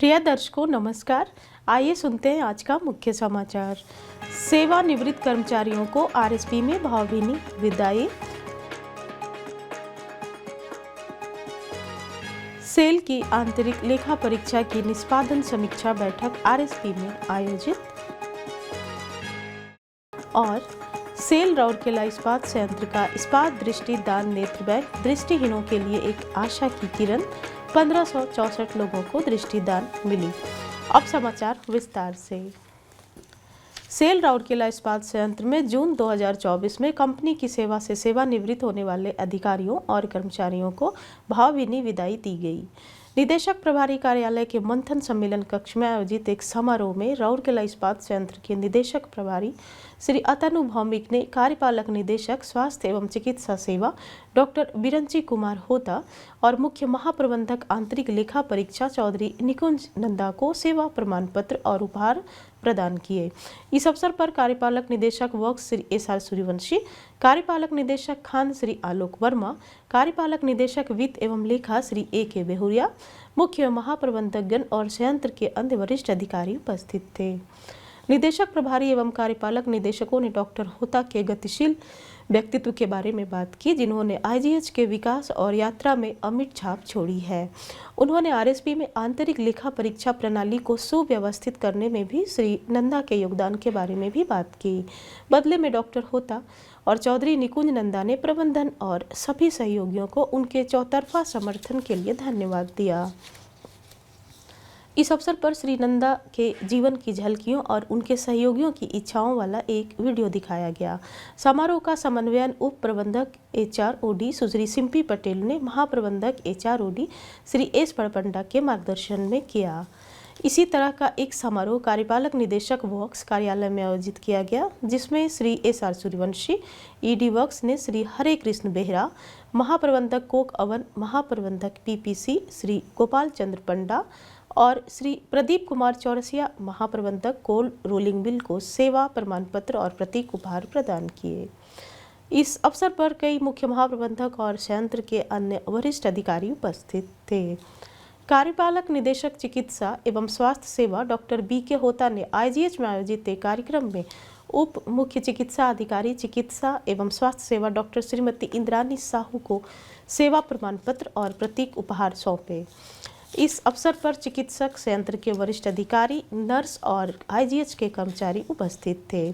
प्रिय दर्शकों नमस्कार। आइए सुनते हैं आज का मुख्य समाचार। सेवानिवृत्त कर्मचारियों को आरएसपी में भावभीनी विदाई। सेल की आंतरिक लेखा परीक्षा की निष्पादन समीक्षा बैठक आरएसपी में आयोजित। और सेल राउरकेला इस्पात संयंत्र का इस्पात दृष्टि दान नेत्र बैंक दृष्टिहीनों के लिए एक आशा की किरण, 1564 लोगों को दृष्टिदान मिली। अब समाचार विस्तार से। सेल राउरकेला इस्पात संयंत्र में जून 2024 में कंपनी की सेवा से सेवानिवृत्त होने वाले अधिकारियों और कर्मचारियों को भावभीनी विदाई दी गई। निदेशक प्रभारी कार्यालय के मंथन सम्मेलन कक्ष में आयोजित एक समारोह में राउरकेला इस्पात संयंत्र के निदेशक प्रभारी श्री अतनु भौमिक ने कार्यपालक निदेशक स्वास्थ्य एवं चिकित्सा सेवा डॉक्टर बिरंची कुमार होता और मुख्य महाप्रबंधक आंतरिक लेखा परीक्षा चौधरी निकुंज नंदा को सेवा प्रमाण पत्र और उपहार प्रदान किए। इस अवसर पर कार्यपालक निदेशक वर्क्स श्री एस.आर. सूर्यवंशी, कार्यपालक निदेशक खान श्री आलोक वर्मा, कार्यपालक निदेशक वित्त एवं लेखा श्री ए.के. बेहुरिया, मुख्य महाप्रबंधकगण और संयंत्र के अन्य वरिष्ठ अधिकारी उपस्थित थे। निदेशक प्रभारी एवं कार्यपालक निदेशकों ने डॉक्टर होता के गतिशील व्यक्तित्व के बारे में बात की, जिन्होंने आईजीएच के विकास और यात्रा में अमिट छाप छोड़ी है। उन्होंने आरएसपी में आंतरिक लेखा परीक्षा प्रणाली को सुव्यवस्थित करने में भी श्री नंदा के योगदान के बारे में भी बात की। बदले में डॉक्टर होता और चौधरी निकुंज नंदा ने प्रबंधन और सभी सहयोगियों को उनके चौतरफा समर्थन के लिए धन्यवाद दिया। इस अवसर पर श्री नंदा के जीवन की झलकियों और उनके सहयोगियों की इच्छाओं वाला एक वीडियो दिखाया गया। समारोह का समन्वयन उप प्रबंधक एचआरओडी सुश्री सिम्पी पटेल ने महाप्रबंधक एचआरओडी श्री एस पड़पंडा के मार्गदर्शन में किया। इसी तरह का एक समारोह कार्यपालक निदेशक वर्क्स कार्यालय में आयोजित किया गया, जिसमें Shri SR. Suryavanshi, ED works ने श्री हरे कृष्ण बेहरा, महाप्रबंधक कोक अवन, महाप्रबंधक पीपीसी श्री गोपाल चंद्र पंडा और श्री प्रदीप कुमार चौरसिया, महाप्रबंधक कोल रोलिंग मिल को सेवा प्रमाण पत्र और प्रतीक उपहार प्रदान किए। इस अवसर पर कई मुख्य महाप्रबंधक और संयंत्र के अन्य वरिष्ठ अधिकारी उपस्थित थे। कार्यपालक निदेशक चिकित्सा एवं स्वास्थ्य सेवा डॉक्टर बी.के. होता ने आईजीएच में आयोजित एक कार्यक्रम में उप मुख्य चिकित्सा अधिकारी चिकित्सा एवं स्वास्थ्य सेवा डॉक्टर श्रीमती इंद्रानी साहू को सेवा प्रमाण पत्र और प्रतीक उपहार सौंपे। इस अवसर पर चिकित्सक, संयंत्र के वरिष्ठ अधिकारी, नर्स और आईजीएच के कर्मचारी उपस्थित थे।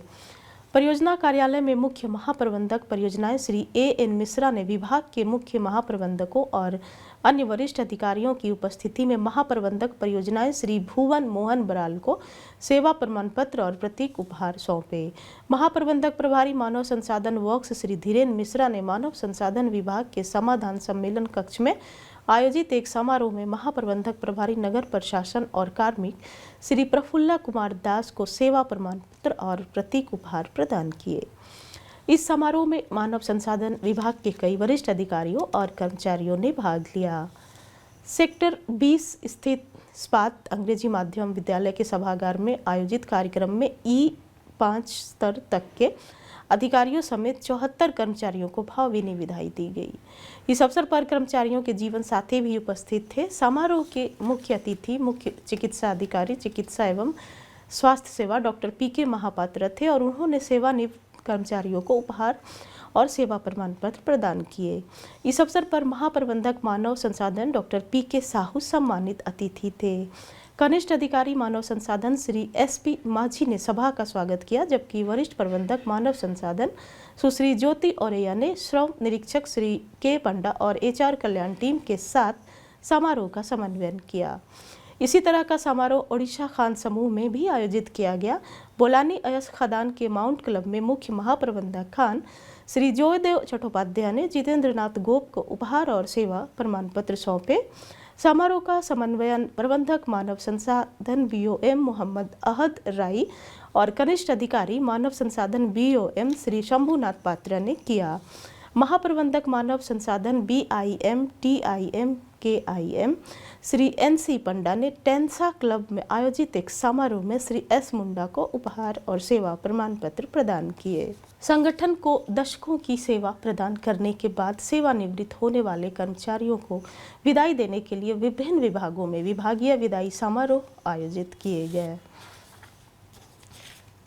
परियोजना कार्यालय में मुख्य महाप्रबंधक परियोजनाएं श्री ए.एन. मिश्रा ने विभाग के मुख्य महाप्रबंधकों और अन्य वरिष्ठ अधिकारियों की उपस्थिति में महाप्रबंधक परियोजनाएं श्री भुवन मोहन बराल को सेवा प्रमाण पत्र और प्रतीक उपहार सौंपे। महाप्रबंधक प्रभारी मानव संसाधन वर्क्स श्री धीरेन मिश्रा ने मानव संसाधन विभाग के समाधान सम्मेलन कक्ष में आयोजित एक समारोह में महाप्रबंधक प्रभारी नगर प्रशासन और कार्मिक श्री प्रफुल्ला कुमार दास को सेवा प्रमाण पत्र और प्रतीक उपहार प्रदान किए। इस समारोह में मानव संसाधन विभाग के कई वरिष्ठ अधिकारियों और कर्मचारियों ने भाग लिया। सेक्टर 20 स्थित इस्पात अंग्रेजी माध्यम विद्यालय के सभागार में आयोजित कार्यक्रम में E5 स्तर तक के अधिकारियों समेत 74 कर्मचारियों को भावभीनी विदाई दी गई। इस अवसर पर कर्मचारियों के जीवन साथी भी उपस्थित थे। समारोह के मुख्य अतिथि मुख्य चिकित्सा अधिकारी चिकित्सा एवं स्वास्थ्य सेवा डॉक्टर पी.के. महापात्र थे और उन्होंने सेवानिवृत्त कर्मचारियों को उपहार और सेवा प्रमाण पत्र प्रदान किए। इस अवसर पर महाप्रबंधक मानव संसाधन डॉक्टर पी.के. साहू सम्मानित अतिथि थे। कनिष्ठ अधिकारी मानव संसाधन श्री एस.पी. माझी ने सभा का स्वागत किया, जबकि वरिष्ठ प्रबंधक मानव संसाधन सुश्री ज्योति औरैया ने श्रम निरीक्षक श्री के. पंडा और एचआर कल्याण टीम के साथ समारोह का समन्वयन किया। इसी तरह का समारोह ओडिशा खान समूह में भी आयोजित किया गया। बोलानी अयस खदान के माउंट क्लब में मुख्य महाप्रबंधक खान श्री जयदेव चट्टोपाध्याय ने जितेंद्र नाथ गोप को उपहार और सेवा प्रमाण पत्र सौंपे। समारोह का समन्वयन प्रबंधक मानव संसाधन बीओएम मोहम्मद अहद राई और कनिष्ठ अधिकारी मानव संसाधन बीओएम श्री शंभुनाथ पात्रा ने किया। महाप्रबंधक मानव संसाधन BIM TIM KIM Shri NC पंडा ने टेंसा क्लब में आयोजित एक समारोह में श्री S मुंडा को उपहार और सेवा प्रमाण पत्र प्रदान किए। संगठन को दशकों की सेवा प्रदान करने के बाद सेवानिवृत्त होने वाले कर्मचारियों को विदाई देने के लिए विभिन्न विभागों में विभागीय विदाई समारोह आयोजित किए गए।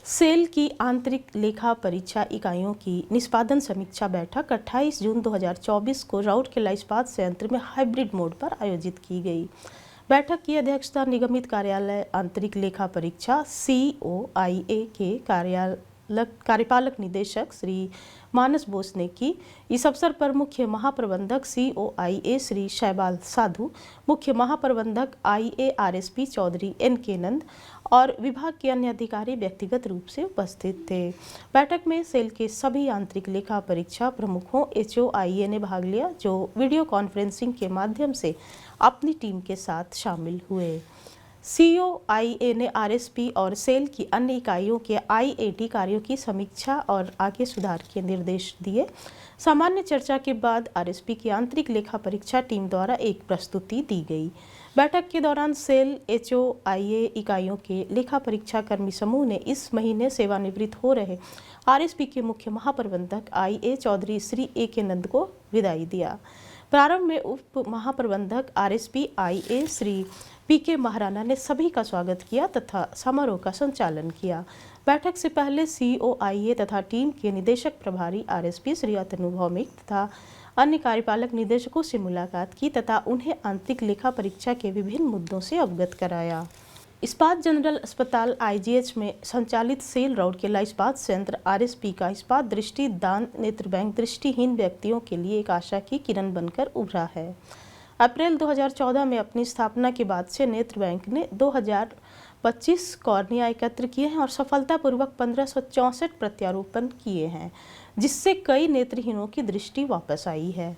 सेल की आंतरिक लेखा परीक्षा इकाइयों की निष्पादन समीक्षा बैठक 28 जून 2024 को राउरकेला इस्पात संयंत्र में हाइब्रिड मोड पर आयोजित की गई। बैठक की अध्यक्षता निगमित कार्यालय आंतरिक लेखा परीक्षा COIA के कार्यपालक निदेशक श्री मानस बोस ने की। इस अवसर पर मुख्य महाप्रबंधक COIA श्री शैबाल साधु, मुख्य महाप्रबंधक IA RSP चौधरी NK नंद और विभाग के अन्य अधिकारी व्यक्तिगत रूप से उपस्थित थे। बैठक में सेल के सभी आंतरिक लेखा परीक्षा प्रमुखों HOIA ने भाग लिया, जो वीडियो कॉन्फ्रेंसिंग के माध्यम से अपनी टीम के साथ शामिल हुए। COIA ने RSP और सेल की अन्य इकाइयों के IAT कार्यों की समीक्षा और आगे सुधार के निर्देश दिए। सामान्य चर्चा के बाद RSP की आंतरिक लेखा परीक्षा टीम द्वारा एक प्रस्तुति दी गई। बैठक के दौरान सेल HOIA इकाइयों के लेखा परीक्षा कर्मी समूह ने इस महीने सेवानिवृत्त हो रहे RSP के मुख्य महाप्रबंधक IA चौधरी श्री AK नंद को विदाई दिया। प्रारंभ में उप महाप्रबंधक RSP IA Shri PK Maharana ने सभी का स्वागत किया तथा समारोह का संचालन किया। बैठक से पहले COIA तथा टीम के निदेशक प्रभारी RSP श्री अतनु भौमिक तथा अन्य कार्यपालक निदेशकों से मुलाकात की तथा उन्हें आंतरिक लेखा परीक्षा के विभिन्न मुद्दों से अवगत कराया। इस्पात जनरल अस्पताल IGH में संचालित सेल राउरकेला इस्पात संयंत्र RSP का इस्पात दृष्टि दान नेत्र बैंक दृष्टिहीन व्यक्तियों के लिए एक आशा की किरण बनकर उभरा है। अप्रैल 2014 में अपनी स्थापना के बाद से नेत्र बैंक ने 2025 कॉर्निया एकत्र किए हैं और सफलतापूर्वक 1564 प्रत्यारोपण किए हैं, जिससे कई नेत्रहीनों की दृष्टि वापस आई है।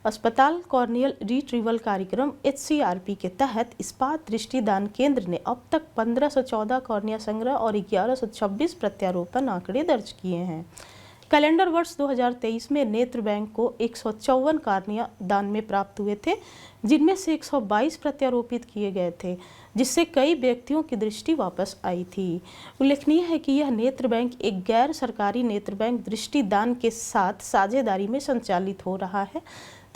अस्पताल कॉर्नियल रिट्रीवल कार्यक्रम HCRP के तहत इस्पात दृष्टिदान केंद्र ने अब तक 1514 कॉर्निया संग्रह और 1126 प्रत्यारोपण आंकड़े दर्ज किए हैं। कैलेंडर वर्ष 2023 में नेत्र बैंक को 154 कॉर्निया दान में प्राप्त हुए थे, जिनमें से 122 प्रत्यारोपित किए गए थे, जिससे कई व्यक्तियों की दृष्टि वापस आई थी। उल्लेखनीय है कि यह नेत्र बैंक एक गैर सरकारी नेत्र बैंक दृष्टिदान के साथ साझेदारी में संचालित हो रहा है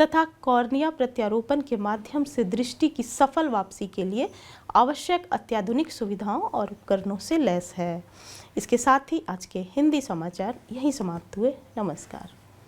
तथा कॉर्निया प्रत्यारोपण के माध्यम से दृष्टि की सफल वापसी के लिए आवश्यक अत्याधुनिक सुविधाओं और उपकरणों से लैस है। इसके साथ ही आज के हिंदी समाचार यहीं समाप्त हुए। नमस्कार।